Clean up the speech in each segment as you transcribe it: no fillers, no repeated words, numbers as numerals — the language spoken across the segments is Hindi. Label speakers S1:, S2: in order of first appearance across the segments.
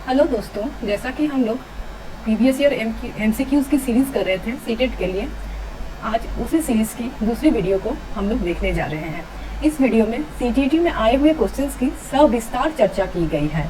S1: हेलो दोस्तों, जैसा कि हम लोग प्रीवियस ईयर एमसीक्यूज़ की सीरीज़ कर रहे थे सीटेट के लिए, आज उसी सीरीज़ की दूसरी वीडियो को हम लोग देखने जा रहे हैं। इस वीडियो में सीटीईटी में आए हुए क्वेश्चंस की सविस्तार चर्चा की गई है,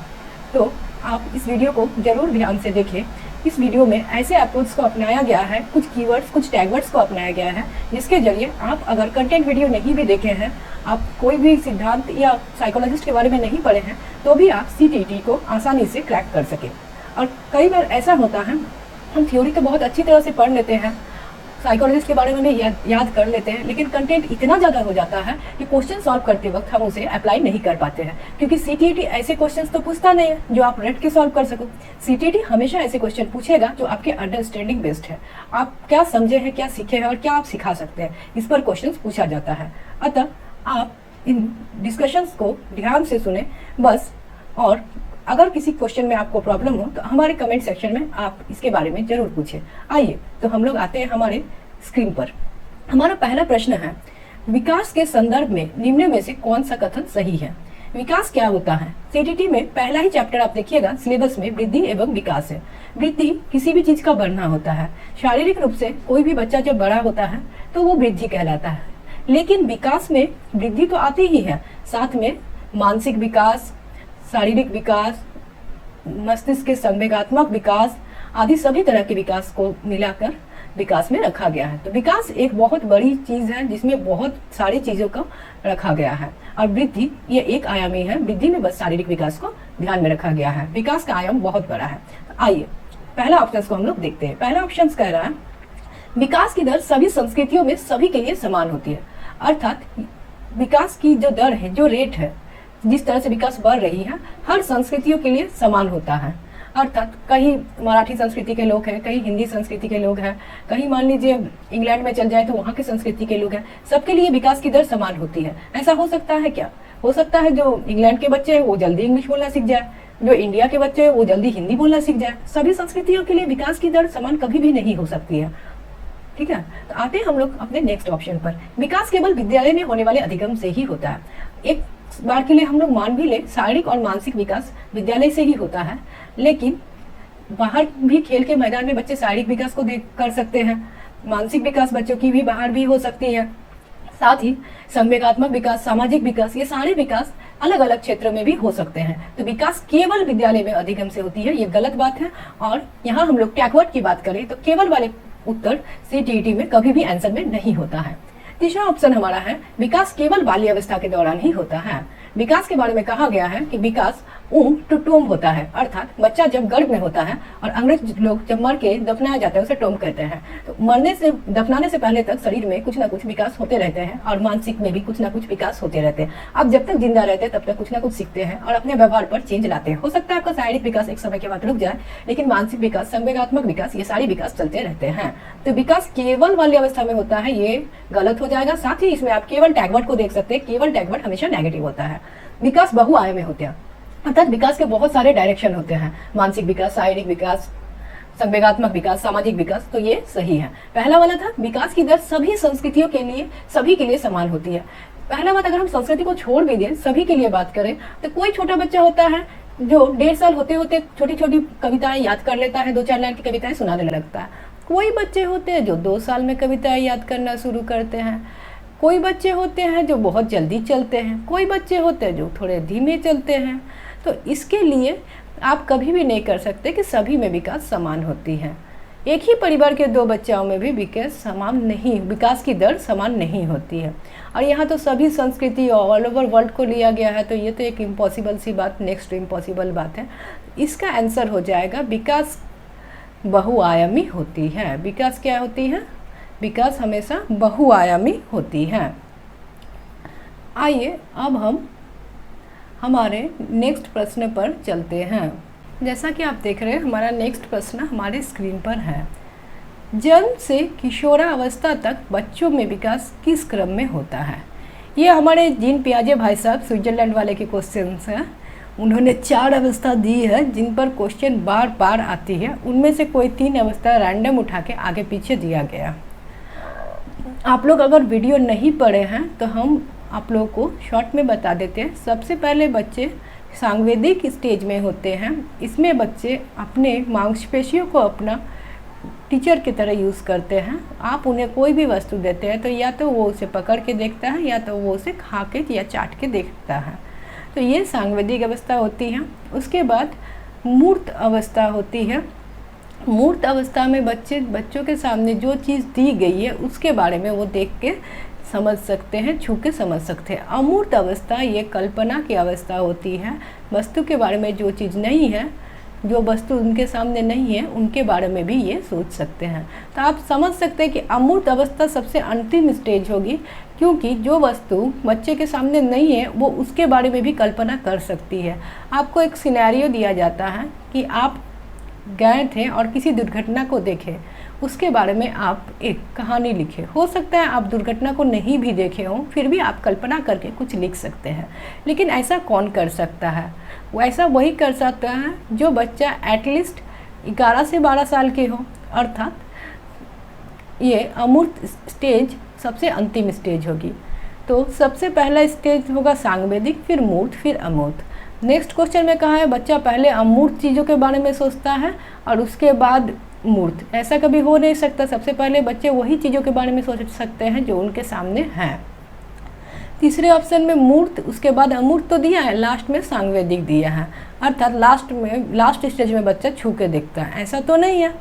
S1: तो आप इस वीडियो को ज़रूर ध्यान से देखें। इस वीडियो में ऐसे अप्रोच को अपनाया गया है, कुछ कीवर्ड्स, कुछ टैगवर्ड्स को अपनाया गया है, जिसके जरिए आप अगर कंटेंट वीडियो नहीं भी देखे हैं, आप कोई भी सिद्धांत या साइकोलॉजिस्ट के बारे में नहीं पढ़े हैं, तो भी आप सीटीईटी को आसानी से क्रैक कर सकें। और कई बार ऐसा होता है, हम थ्योरी तो बहुत अच्छी तरह से पढ़ लेते हैं, साइकोलॉजिस्ट के बारे में भी याद कर लेते हैं, लेकिन कंटेंट इतना ज़्यादा हो जाता है कि क्वेश्चन सॉल्व करते वक्त हम उसे अप्लाई नहीं कर पाते हैं, क्योंकि सीटीईटी ऐसे क्वेश्चंस तो पूछता नहीं है जो आप रट के सॉल्व कर सको। सीटीईटी हमेशा ऐसे क्वेश्चन पूछेगा जो आपके अंडरस्टैंडिंग बेस्ड है, आप क्या समझे हैं, क्या सीखे हैं और क्या आप सिखा सकते हैं, इस पर क्वेश्चन पूछा जाता है। अतः आप इन डिस्कशंस को ध्यान से सुने बस, और अगर किसी क्वेश्चन में आपको प्रॉब्लम हो तो हमारे कमेंट सेक्शन में आप इसके बारे में जरूर पूछें। आइए तो हम लोग आते हैं हमारे स्क्रीन पर। हमारा पहला प्रश्न है, विकास के संदर्भ में निम्न में से कौन सा कथन सही है। विकास क्या होता है? सीटीईटी में पहला ही चैप्टर आप देखिएगा, सिलेबस में वृद्धि एवं विकास है। वृद्धि किसी भी चीज का बढ़ना होता है। शारीरिक रूप से कोई भी बच्चा जब बड़ा होता है तो वो वृद्धि कहलाता है, लेकिन विकास में वृद्धि तो आती ही है, साथ में मानसिक विकास, शारीरिक विकास, मस्तिष्क के संवेगात्मक विकास आदि सभी तरह के विकास को मिलाकर विकास में रखा गया है। तो विकास एक बहुत बड़ी चीज है जिसमें बहुत सारी चीजों को रखा गया है, और वृद्धि ये एक आयामी है। वृद्धि में बस शारीरिक विकास को ध्यान में रखा गया है, विकास का आयाम बहुत बड़ा है। तो आइए पहला ऑप्शन को हम लोग देखते हैं। पहला ऑप्शन कह रहा है, विकास की दर सभी संस्कृतियों में सभी के लिए समान होती है। अर्थात विकास की जो दर है, जो रेट है, जिस तरह से विकास बढ़ रही है, हर संस्कृतियों के लिए समान होता है। अर्थात कहीं मराठी संस्कृति के लोग हैं, कहीं हिंदी संस्कृति के लोग हैं, कहीं मान लीजिए इंग्लैंड में चल जाए तो वहाँ की संस्कृति के लोग हैं, सबके लिए विकास की दर समान होती है। ऐसा हो सकता है क्या? हो सकता है जो इंग्लैंड के बच्चे हैं वो जल्दी इंग्लिश बोलना सीख जाए, जो इंडिया के बच्चे हैं वो जल्दी हिंदी बोलना सीख जाए। सभी संस्कृतियों के लिए विकास की दर समान कभी भी नहीं हो सकती है। ठीक है, तो आते हैं हम लोग अपने नेक्स्ट ऑप्शन पर। विकास केवल विद्यालय में होने वाले अधिगम से ही होता है। एक बार के लिए हम लोग मान भी ले, शारीरिक और मानसिक विकास विद्यालय से ही होता है, लेकिन बाहर भी खेल के मैदान में बच्चे शारीरिक विकास को कर सकते हैं, मानसिक विकास बच्चों की भी बाहर भी हो सकती है, साथ ही संवेगात्मक विकास, सामाजिक विकास, ये सारे विकास अलग अलग क्षेत्रों में भी हो सकते हैं। तो विकास केवल विद्यालय में अधिगम से होती है, ये गलत बात है। और यहाँ हम लोग टैगवर्ड की बात करें तो केवल वाले उत्तर सीटीईटी में कभी भी आंसर में नहीं होता है। तीसरा ऑप्शन हमारा है, विकास केवल बाल्य अवस्था के दौरान ही होता है। विकास के बारे में कहा गया है कि विकास टू टोम होता है, अर्थात बच्चा जब गर्भ में होता है और अंग्रेज लोग जब मर के दफनाया जाता है उसे टोम कहते हैं। तो मरने से, दफनाने से पहले तक शरीर में कुछ ना कुछ विकास होते रहते हैं, और मानसिक में भी कुछ ना कुछ विकास होते रहते हैं। आप जब तक जिंदा रहते हैं तब तक कुछ ना कुछ सीखते हैं और अपने व्यवहार पर चेंज लाते हैं। हो सकता है आपका शारीरिक विकास एक समय के बाद रुक जाए, लेकिन मानसिक विकास, संवेगात्मक विकास, ये सारे विकास चलते रहते हैं। तो विकास केवल बाल्य अवस्था में होता है, ये गलत हो जाएगा। साथ ही इसमें आप केवल टैगवर्ड को देख सकते हैं, केवल टैगवर्ड हमेशा नेगेटिव होता है। विकास बहुआयामी होते हैं, अर्थात विकास के बहुत सारे डायरेक्शन होते हैं, मानसिक विकास, शारीरिक विकास, संवेगात्मक विकास, सामाजिक विकास, तो ये सही है। पहला वाला था, विकास की दर सभी संस्कृतियों के लिए, सभी के लिए समान होती है। पहला बात, अगर हम संस्कृति को छोड़ भी दें, सभी के लिए बात करें, तो कोई छोटा बच्चा होता है जो 1.5 साल होते होते छोटी छोटी कविताएं याद कर लेता है, 2-4 लाइन की कविताएं सुनाने लगता है। कोई बच्चे होते हैं जो 2 साल में कविताएं याद करना शुरू करते हैं, कोई बच्चे होते हैं जो बहुत जल्दी चलते हैं, कोई बच्चे होते हैं जो थोड़े धीमे चलते हैं। तो इसके लिए आप कभी भी नहीं कर सकते कि सभी में विकास समान होती है। एक ही परिवार के 2 बच्चों में भी विकास की दर समान नहीं होती है। और यहाँ तो सभी संस्कृति ऑल ओवर वर्ल्ड को लिया गया है, तो ये तो एक इम्पॉसिबल सी बात, नेक्स्ट इम्पॉसिबल बात है। इसका आंसर हो जाएगा, विकास बहुआयामी होती है। विकास क्या होती है? विकास हमेशा बहुआयामी होती है। आइए अब हम हमारे नेक्स्ट प्रश्न पर चलते हैं। जैसा कि आप देख रहे हैं, हमारा नेक्स्ट प्रश्न हमारे स्क्रीन पर है। जन्म से किशोरावस्था तक बच्चों में विकास किस क्रम में होता है? ये हमारे जीन पियाजे भाई साहब स्विट्जरलैंड वाले के क्वेश्चंस हैं। उन्होंने 4 अवस्था दी है जिन पर क्वेश्चन बार बार आती है। उनमें से कोई 3 अवस्था रैंडम उठा के आगे पीछे दिया गया। आप लोग अगर वीडियो नहीं पढ़े हैं तो हम आप लोगों को शॉर्ट में बता देते हैं। सबसे पहले बच्चे सांवेदिक स्टेज में होते हैं। इसमें बच्चे अपने मांसपेशियों को अपना टीचर की तरह यूज़ करते हैं। आप उन्हें कोई भी वस्तु देते हैं तो या तो वो उसे पकड़ के देखता है या तो वो उसे खा के या चाट के देखता है। तो ये सांवेदिक अवस्था होती है। उसके बाद मूर्त अवस्था होती है। मूर्त अवस्था में बच्चों के सामने जो चीज़ दी गई है उसके बारे में वो देख के समझ सकते हैं, छू के समझ सकते हैं। अमूर्त अवस्था ये कल्पना की अवस्था होती है। वस्तु के बारे में जो चीज़ नहीं है, जो वस्तु उनके सामने नहीं है, उनके बारे में भी ये सोच सकते हैं। तो आप समझ सकते हैं कि अमूर्त अवस्था सबसे अंतिम स्टेज होगी, क्योंकि जो वस्तु बच्चे के सामने नहीं है वो उसके बारे में भी कल्पना कर सकती है। आपको एक सिनेरियो दिया जाता है कि आप गए थे और किसी दुर्घटना को देखे, उसके बारे में आप एक कहानी लिखे। हो सकता है आप दुर्घटना को नहीं भी देखे हों, फिर भी आप कल्पना करके कुछ लिख सकते हैं। लेकिन ऐसा कौन कर सकता है? ऐसा वही कर सकता है जो बच्चा एटलीस्ट 11 से 12 साल के हो, अर्थात ये अमूर्त स्टेज सबसे अंतिम स्टेज होगी। तो सबसे पहला स्टेज होगा सांवेदिक, फिर मूर्त, फिर अमूर्त। नेक्स्ट क्वेश्चन में कहा है बच्चा पहले अमूर्त चीज़ों के बारे में सोचता है और उसके बाद मूर्त। ऐसा कभी हो नहीं सकता। सबसे पहले बच्चे वही चीज़ों के बारे में सोच सकते हैं जो उनके सामने हैं। तीसरे ऑप्शन में मूर्त, उसके बाद अमूर्त तो दिया है, लास्ट में सांवेदिक दिया है, अर्थात लास्ट स्टेज में बच्चा छू के देखता है, ऐसा तो नहीं है।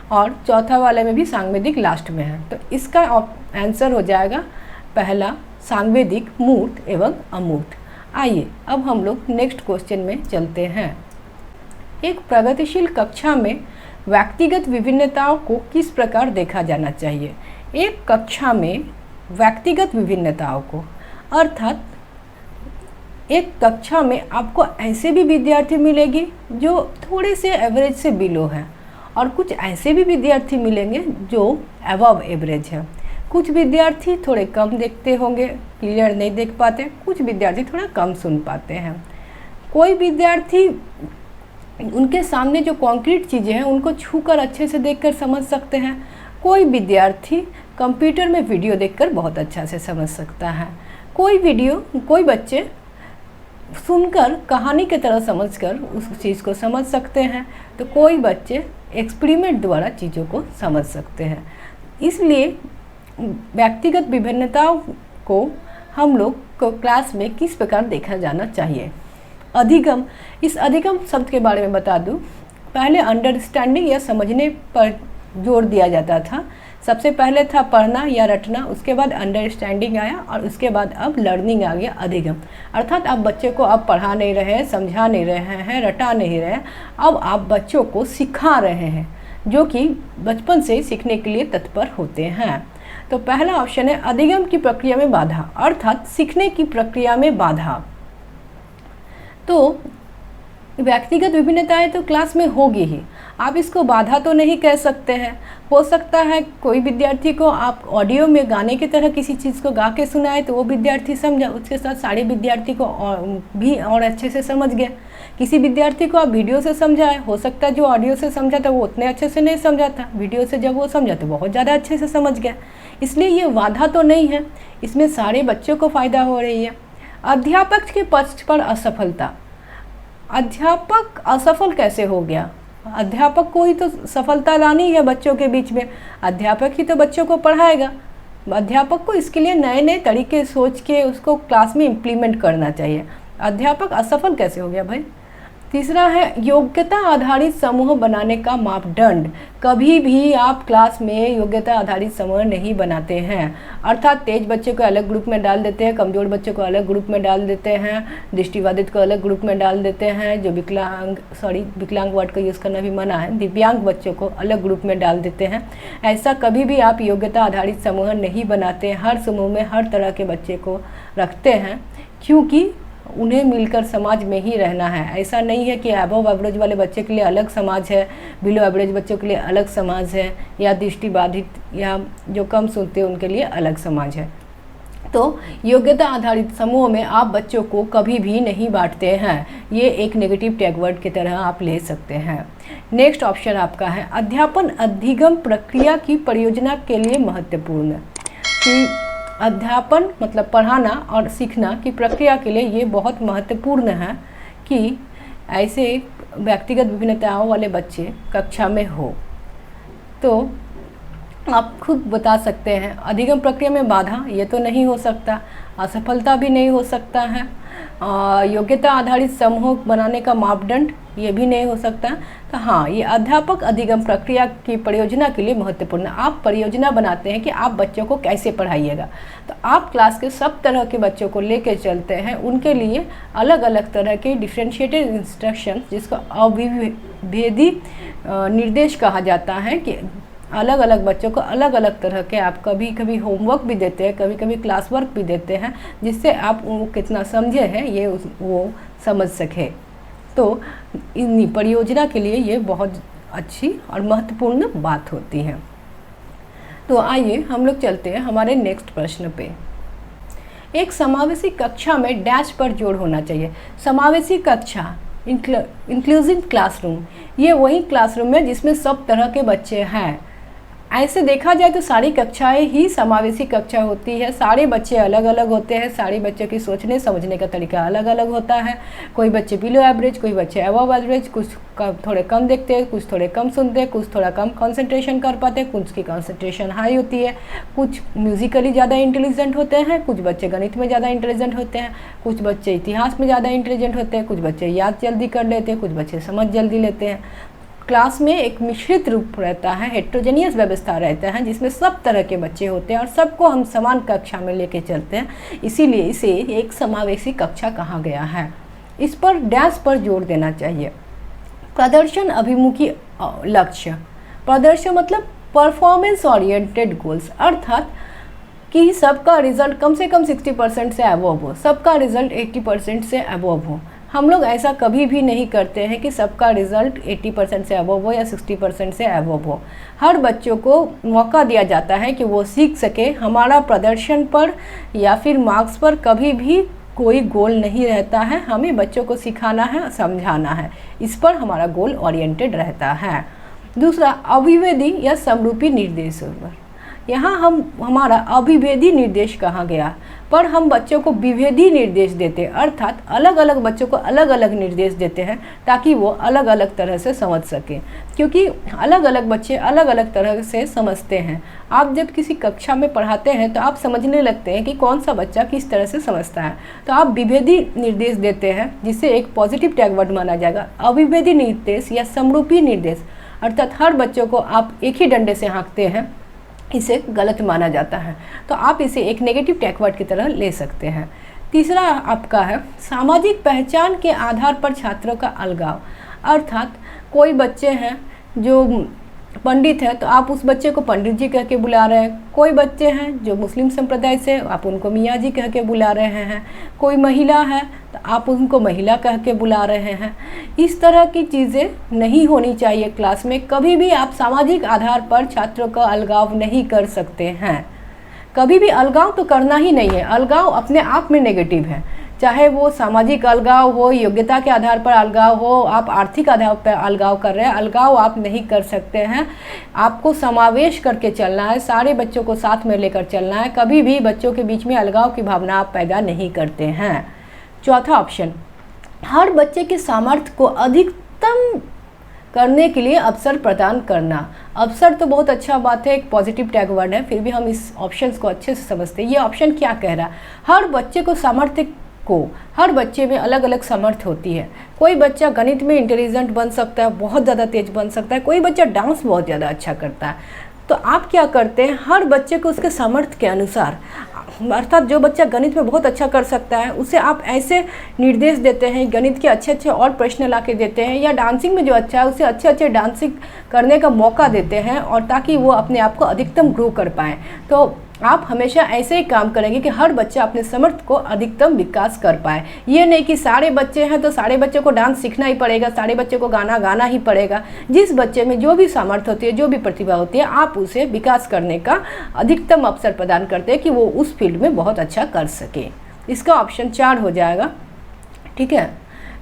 S1: और चौथा वाले में भी सांवेदिक लास्ट में है। तो इसका आंसर हो जाएगा पहला सांवेदिक, मूर्त एवं अमूर्त। आइए अब हम लोग नेक्स्ट क्वेश्चन में चलते हैं। एक प्रगतिशील कक्षा में व्यक्तिगत विभिन्नताओं को किस प्रकार देखा जाना चाहिए? एक कक्षा में व्यक्तिगत विभिन्नताओं को, अर्थात एक कक्षा में आपको ऐसे भी विद्यार्थी मिलेगी जो थोड़े से एवरेज से बिलो हैं, और कुछ ऐसे भी विद्यार्थी मिलेंगे जो अबव एवरेज है। कुछ विद्यार्थी थोड़े कम देखते होंगे, क्लियर नहीं देख पाते, कुछ विद्यार्थी थोड़ा कम सुन पाते हैं। कोई विद्यार्थी उनके सामने जो कॉन्क्रीट चीज़ें हैं उनको छूकर अच्छे से देखकर समझ सकते हैं। कोई विद्यार्थी कंप्यूटर में वीडियो देखकर बहुत अच्छा से समझ सकता है। कोई बच्चे सुनकर कहानी की तरह समझकर उस चीज़ को समझ सकते हैं, तो कोई बच्चे एक्सपेरिमेंट द्वारा चीज़ों को समझ सकते हैं। इसलिए व्यक्तिगत विभिन्नताओं को हम लोग को क्लास में किस प्रकार देखा जाना चाहिए? अधिगम, इस अधिगम शब्द के बारे में बता दूं। पहले अंडरस्टैंडिंग या समझने पर जोर दिया जाता था। सबसे पहले था पढ़ना या रटना, उसके बाद अंडरस्टैंडिंग आया और उसके बाद अब लर्निंग आ गया, अधिगम। अर्थात आप बच्चे को अब पढ़ा नहीं रहे हैं, समझा नहीं रहे हैं, रटा नहीं रहे हैं, अब आप बच्चों को सिखा रहे हैं, जो कि बचपन से सीखने के लिए तत्पर होते हैं। तो पहला ऑप्शन है अधिगम की प्रक्रिया में बाधा, अर्थात सीखने की प्रक्रिया में बाधा। तो व्यक्तिगत विभिन्नताएं तो क्लास में होगी ही, आप इसको बाधा तो नहीं कह सकते हैं। हो सकता है कोई विद्यार्थी को आप ऑडियो में गाने की तरह किसी चीज़ को गा के सुनाए तो वो विद्यार्थी समझा, उसके साथ सारे विद्यार्थी को और अच्छे से समझ गया। किसी विद्यार्थी को आप वीडियो से समझाए, हो सकता है जो ऑडियो से समझा था वो उतने अच्छे से नहीं समझा था, वीडियो से जब वो समझा तो बहुत ज़्यादा अच्छे से समझ गया। इसलिए ये बाधा तो नहीं है, इसमें सारे बच्चों को फ़ायदा हो रही है। अध्यापक के पक्ष पर असफलता, अध्यापक असफल कैसे हो गया? अध्यापक को ही तो सफलता लानी है बच्चों के बीच में, अध्यापक ही तो बच्चों को पढ़ाएगा। अध्यापक को इसके लिए नए नए तरीके सोच के उसको क्लास में इम्प्लीमेंट करना चाहिए। अध्यापक असफल कैसे हो गया भाई? तीसरा है योग्यता आधारित समूह बनाने का मापदंड। कभी भी आप क्लास में योग्यता आधारित समूह नहीं बनाते हैं, अर्थात तेज बच्चे को अलग ग्रुप में डाल देते हैं, कमज़ोर बच्चे को अलग ग्रुप में डाल देते हैं, दृष्टिबाधित को अलग ग्रुप में डाल देते हैं, जो विकलांग वर्ड का यूज़ करना भी मना है, दिव्यांग बच्चों को अलग ग्रुप में डाल देते हैं। ऐसा कभी भी आप योग्यता आधारित समूह नहीं बनाते। हर समूह में हर तरह के बच्चे को रखते हैं, क्योंकि उन्हें मिलकर समाज में ही रहना है। ऐसा नहीं है कि अबव एवरेज वाले बच्चे के लिए अलग समाज है, बिलो एवरेज बच्चों के लिए अलग समाज है, या दृष्टिबाधित या जो कम सुनते हैं उनके लिए अलग समाज है। तो योग्यता आधारित समूह में आप बच्चों को कभी भी नहीं बांटते हैं, ये एक नेगेटिव टैग वर्ड की तरह आप ले सकते हैं। नेक्स्ट ऑप्शन आपका है अध्यापन अधिगम प्रक्रिया की परियोजना के लिए महत्वपूर्ण। कि अध्यापन मतलब पढ़ाना और सीखना की प्रक्रिया के लिए ये बहुत महत्वपूर्ण है कि ऐसे व्यक्तिगत विभिन्नताओं वाले बच्चे कक्षा में हो। तो आप खुद बता सकते हैं, अधिगम प्रक्रिया में बाधा ये तो नहीं हो सकता, असफलता भी नहीं हो सकता है, योग्यता आधारित समूह बनाने का मापदंड ये भी नहीं हो सकता। तो हाँ, ये अध्यापक अधिगम प्रक्रिया की परियोजना के लिए महत्वपूर्ण है। आप परियोजना बनाते हैं कि आप बच्चों को कैसे पढ़ाइएगा, तो आप क्लास के सब तरह के बच्चों को लेके चलते हैं, उनके लिए अलग अलग तरह के डिफ्रेंशिएटेड इंस्ट्रक्शन, जिसको अविभेदी निर्देश कहा जाता है, कि अलग अलग बच्चों को अलग अलग तरह के आप कभी कभी होमवर्क भी देते हैं, कभी कभी क्लास वर्क भी देते हैं, जिससे आप वो कितना समझे हैं ये वो समझ सके। तो इन परियोजना के लिए ये बहुत अच्छी और महत्वपूर्ण बात होती है। तो आइए हम लोग चलते हैं हमारे नेक्स्ट प्रश्न पे। एक समावेशी कक्षा में डैश पर जोर होना चाहिए। समावेशी कक्षा, इंक्लूसिव क्लासरूम, ये वही क्लासरूम है जिसमें सब तरह के बच्चे हैं। ऐसे देखा जाए तो सारी कक्षाएं ही समावेशी कक्षा होती है। सारे बच्चे अलग अलग होते हैं, सारे बच्चों की सोचने समझने का तरीका अलग अलग होता है। कोई बच्चे बिलो एवरेज, कोई बच्चे अबव एवरेज, कुछ थोड़े कम देखते हैं, कुछ थोड़े कम सुनते हैं, कुछ थोड़ा कम कंसंट्रेशन कर पाते हैं, कुछ की कंसंट्रेशन हाई होती है, कुछ म्यूजिकली ज़्यादा इंटेलिजेंट होते हैं, कुछ बच्चे गणित में ज़्यादा इंटेलिजेंट होते हैं, कुछ बच्चे इतिहास में ज़्यादा इंटेलिजेंट होते हैं, कुछ बच्चे याद जल्दी कर लेते हैं, कुछ बच्चे समझ जल्दी लेते हैं। क्लास में एक मिश्रित रूप रहता है, हेट्रोजेनियस व्यवस्था रहता है, जिसमें सब तरह के बच्चे होते हैं और सबको हम समान कक्षा में लेके चलते हैं, इसीलिए इसे एक समावेशी कक्षा कहा गया है। इस पर डैश पर जोर देना चाहिए। प्रदर्शन अभिमुखी लक्ष्य, प्रदर्शन मतलब परफॉर्मेंस ओरिएंटेड गोल्स, अर्थात कि सबका रिजल्ट कम से कम 60% से अबव हो, सबका रिजल्ट 80% से अबव हो। हम लोग ऐसा कभी भी नहीं करते हैं कि सबका रिजल्ट 80% से अबव हो या 60% से अबव हो। हर बच्चों को मौका दिया जाता है कि वो सीख सके। हमारा प्रदर्शन पर या फिर मार्क्स पर कभी भी कोई गोल नहीं रहता है, हमें बच्चों को सिखाना है, समझाना है, इस पर हमारा गोल ओरिएंटेड रहता है। दूसरा, अभिवेदी या समरूपी निर्देश पर, यहाँ हमारा अभिभेदी निर्देश कहा गया, पर हम बच्चों को विभेदी निर्देश देते हैं, अर्थात अलग अलग बच्चों को अलग अलग निर्देश देते हैं ताकि वो अलग अलग तरह से समझ सकें, क्योंकि अलग अलग बच्चे अलग अलग तरह से समझते हैं। आप जब किसी कक्षा में पढ़ाते हैं तो आप समझने लगते हैं कि कौन सा बच्चा किस तरह से समझता है, तो आप विभेदी निर्देश देते हैं, जिससे एक पॉजिटिव टैग वर्ड माना जाएगा। अभिभेदी निर्देश या समरूपी निर्देश, अर्थात हर बच्चों को आप एक ही डंडे से हाँकते हैं, इसे गलत माना जाता है, तो आप इसे एक नेगेटिव टैग वर्ड की तरह ले सकते हैं। तीसरा आपका है सामाजिक पहचान के आधार पर छात्रों का अलगाव, अर्थात कोई बच्चे हैं जो पंडित है तो आप उस बच्चे को पंडित जी कह के बुला रहे हैं, कोई बच्चे हैं जो मुस्लिम संप्रदाय से, आप उनको मियाँ जी कह के बुला रहे हैं, कोई महिला है तो आप उनको महिला कह के बुला रहे हैं। इस तरह की चीज़ें नहीं होनी चाहिए क्लास में। कभी भी आप सामाजिक आधार पर छात्रों का अलगाव नहीं कर सकते हैं। कभी भी अलगाव तो करना ही नहीं है, अलगाव अपने आप में नेगेटिव है, चाहे वो सामाजिक अलगाव हो, योग्यता के आधार पर अलगाव हो, आप आर्थिक आधार पर अलगाव कर रहे हैं, अलगाव आप नहीं कर सकते हैं। आपको समावेश करके चलना है, सारे बच्चों को साथ में लेकर चलना है, कभी भी बच्चों के बीच में अलगाव की भावना आप पैदा नहीं करते हैं। चौथा ऑप्शन, हर बच्चे के सामर्थ्य को अधिकतम करने के लिए अवसर प्रदान करना। अवसर तो बहुत अच्छा बात है, एक पॉजिटिव टैग वर्ड है, फिर भी हम इस ऑप्शन को अच्छे से समझते हैं। ये ऑप्शन क्या कह रहा है, हर बच्चे को सामर्थ्य को, हर बच्चे में अलग अलग सामर्थ्य होती है। कोई बच्चा गणित में इंटेलिजेंट बन सकता है, बहुत ज़्यादा तेज बन सकता है, कोई बच्चा डांस बहुत ज़्यादा अच्छा करता है। तो आप क्या करते हैं, हर बच्चे को उसके सामर्थ्य के अनुसार, अर्थात जो बच्चा गणित में बहुत अच्छा कर सकता है उसे आप ऐसे निर्देश देते हैं, गणित के अच्छे अच्छे और प्रश्न ला के देते हैं, या डांसिंग में जो अच्छा है उसे अच्छे अच्छे डांसिंग करने का मौका देते हैं, और ताकि वो अपने आप को अधिकतम ग्रो कर पाएँ। तो आप हमेशा ऐसे ही काम करेंगे कि हर बच्चा अपने सामर्थ्य को अधिकतम विकास कर पाए। ये नहीं कि सारे बच्चे हैं तो सारे बच्चों को डांस सीखना ही पड़ेगा, सारे बच्चों को गाना गाना ही पड़ेगा। जिस बच्चे में जो भी सामर्थ्य होती है, जो भी प्रतिभा होती है, आप उसे विकास करने का अधिकतम अवसर प्रदान करते हैं कि वो उस फील्ड में बहुत अच्छा कर सके। इसका ऑप्शन 4 हो जाएगा। ठीक है,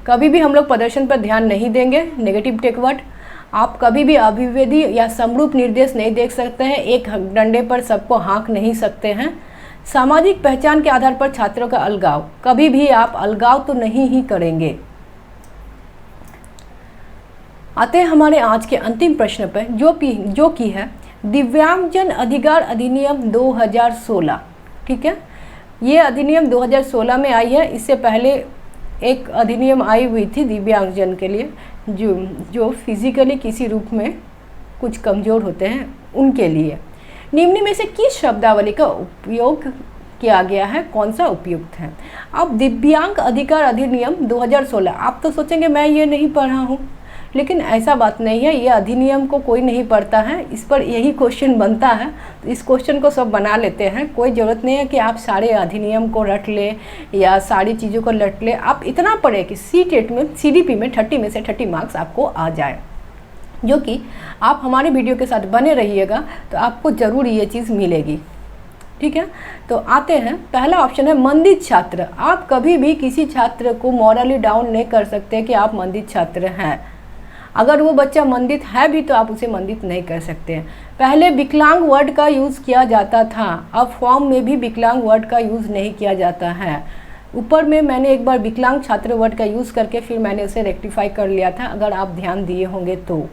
S1: कभी भी हम लोग प्रदर्शन पर ध्यान नहीं देंगे, नेगेटिव टेक वर्ड। आप कभी भी अभिवेदी या समरूप निर्देश नहीं देख सकते हैं, एक डंडे पर सबको हाँक नहीं सकते हैं। सामाजिक पहचान के आधार पर छात्रों का अलगाव, कभी भी आप अलगाव तो नहीं ही करेंगे। आते हैं हमारे आज के अंतिम प्रश्न पर, जो कि है दिव्यांगजन अधिकार अधिनियम 2016। ठीक है, ये अधिनियम 2016 में आई है। इससे पहले एक अधिनियम आई हुई थी दिव्यांगजन के लिए, जो फिजिकली किसी रूप में कुछ कमज़ोर होते हैं उनके लिए। निम्न में से किस शब्दावली का उपयोग किया गया है, कौन सा उपयुक्त है? अब दिव्यांग अधिकार अधिनियम 2016, आप तो सोचेंगे मैं ये नहीं पढ़ा हूँ, लेकिन ऐसा बात नहीं है। ये अधिनियम को कोई नहीं पढ़ता है, इस पर यही क्वेश्चन बनता है, तो इस क्वेश्चन को सब बना लेते हैं। कोई ज़रूरत नहीं है कि आप सारे अधिनियम को रट ले या सारी चीज़ों को रट ले। आप इतना पढ़े कि सीटेट में CDP में 30 में से 30 मार्क्स आपको आ जाए, जो कि आप हमारे वीडियो के साथ बने रहिएगा तो आपको ज़रूर ये चीज़ मिलेगी। ठीक है, तो आते हैं, पहला ऑप्शन है मंदित छात्र। आप कभी भी किसी छात्र को मॉरली डाउन नहीं कर सकते कि आप मंदित छात्र हैं। अगर वो बच्चा मंदित है भी तो आप उसे मंदित नहीं कर सकते हैं। पहले विकलांग वर्ड का यूज़ किया जाता था, अब फॉर्म में भी विकलांग वर्ड का यूज़ नहीं किया जाता है। ऊपर में मैंने एक बार विकलांग छात्र वर्ड का यूज़ करके फिर मैंने उसे रेक्टिफाई कर लिया था, अगर आप ध्यान दिए होंगे तो।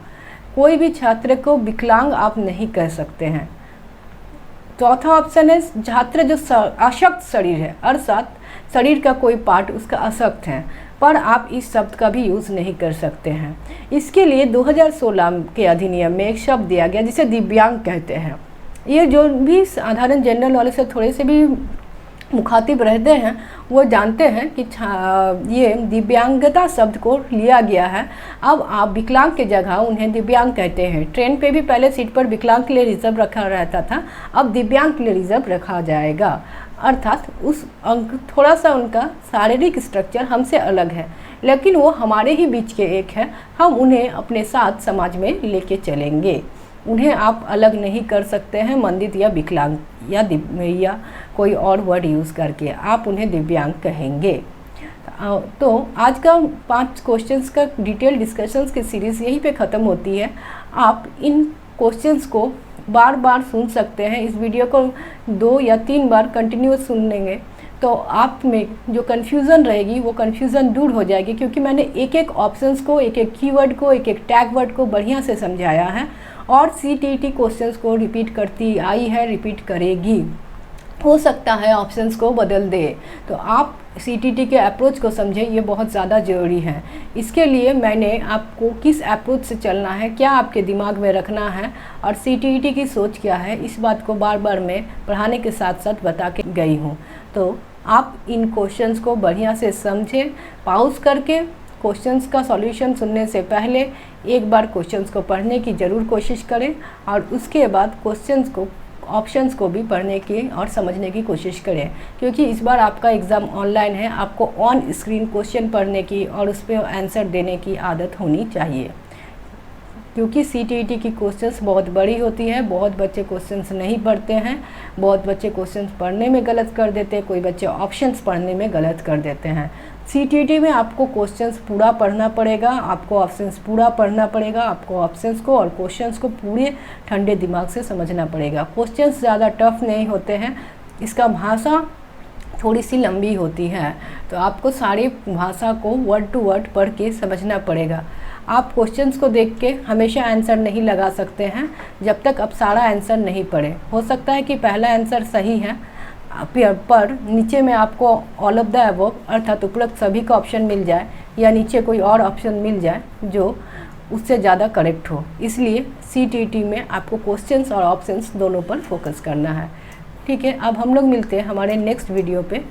S1: कोई भी छात्र को विकलांग आप नहीं कह सकते हैं। चौथा ऑप्शन है छात्र जो अशक्त शरीर है, अर्थात शरीर का कोई पार्ट उसका अशक्त है, पर आप इस शब्द का भी यूज़ नहीं कर सकते हैं। इसके लिए 2016 के अधिनियम में एक शब्द दिया गया जिसे दिव्यांग कहते हैं। ये जो भी साधारण जनरल नॉलेज से थोड़े से भी मुखातिब रहते हैं वो जानते हैं कि ये दिव्यांगता शब्द को लिया गया है। अब आप विकलांग के जगह उन्हें दिव्यांग कहते हैं। ट्रेन पे भी पहले सीट पर विकलांग के लिए रिजर्व रखा रहता था, अब दिव्यांग के लिए रिजर्व रखा जाएगा। अर्थात उस अंक थोड़ा सा उनका शारीरिक स्ट्रक्चर हमसे अलग है, लेकिन वो हमारे ही बीच के एक है। हम उन्हें अपने साथ समाज में लेके चलेंगे। उन्हें आप अलग नहीं कर सकते हैं मंदित या विकलांग या कोई और वर्ड यूज़ करके, आप उन्हें दिव्यांग कहेंगे। तो आज का 5 क्वेश्चंस का डिटेल डिस्कशंस की सीरीज़ यहीं पे ख़त्म होती है। आप इन क्वेश्चंस को बार बार सुन सकते हैं। इस वीडियो को 2 या 3 बार कंटिन्यूस सुन लेंगे तो आप में जो कन्फ्यूज़न रहेगी वो कन्फ्यूज़न दूर हो जाएगी, क्योंकि मैंने एक एक ऑप्शंस को, एक एक कीवर्ड को, एक एक टैग वर्ड को बढ़िया से समझाया है और CTET क्वेश्चंस को रिपीट करती आई है, रिपीट करेगी। हो सकता है ऑप्शंस को बदल दे, तो आप CTET के अप्रोच को समझें, ये बहुत ज़्यादा ज़रूरी है। इसके लिए मैंने आपको किस अप्रोच से चलना है, क्या आपके दिमाग में रखना है और CTET की सोच क्या है, इस बात को बार बार मैं पढ़ाने के साथ साथ बता के गई हूँ। तो आप इन क्वेश्चंस को बढ़िया से समझें, पॉज करके क्वेश्चंस का सॉल्यूशन सुनने से पहले एक बार क्वेश्चंस को पढ़ने की ज़रूर कोशिश करें और उसके बाद क्वेश्चंस को, ऑप्शंस को भी पढ़ने की और समझने की कोशिश करें, क्योंकि इस बार आपका एग्ज़ाम ऑनलाइन है। आपको ऑन स्क्रीन क्वेश्चन पढ़ने की और उस पर आंसर देने की आदत होनी चाहिए, क्योंकि CTET की क्वेश्चंस बहुत बड़ी होती है। बहुत बच्चे क्वेश्चंस नहीं पढ़ते हैं, बहुत बच्चे क्वेश्चंस पढ़ने में गलत कर देते हैं, कोई बच्चे ऑप्शंस पढ़ने में गलत कर देते हैं। CTET में आपको क्वेश्चंस पूरा पढ़ना पड़ेगा, आपको ऑप्शंस पूरा पढ़ना पड़ेगा, आपको ऑप्शंस को और क्वेश्चंस को पूरे ठंडे दिमाग से समझना पड़ेगा। क्वेश्चंस ज़्यादा टफ नहीं होते हैं, इसका भाषा थोड़ी सी लंबी होती है, तो आपको सारी भाषा को वर्ड टू वर्ड पढ़ के समझना पड़ेगा। आप क्वेश्चंस को देख के हमेशा आंसर नहीं लगा सकते हैं जब तक आप सारा आंसर नहीं पढ़े। हो सकता है कि पहला आंसर सही है पर नीचे में आपको ऑल ऑफ द अबव अर्थात उपरोक्त सभी का ऑप्शन मिल जाए या नीचे कोई और ऑप्शन मिल जाए जो उससे ज़्यादा करेक्ट हो। इसलिए CTET में आपको क्वेश्चंस और ऑप्शंस दोनों पर फोकस करना है। ठीक है, अब हम लोग मिलते हैं हमारे नेक्स्ट वीडियो पे।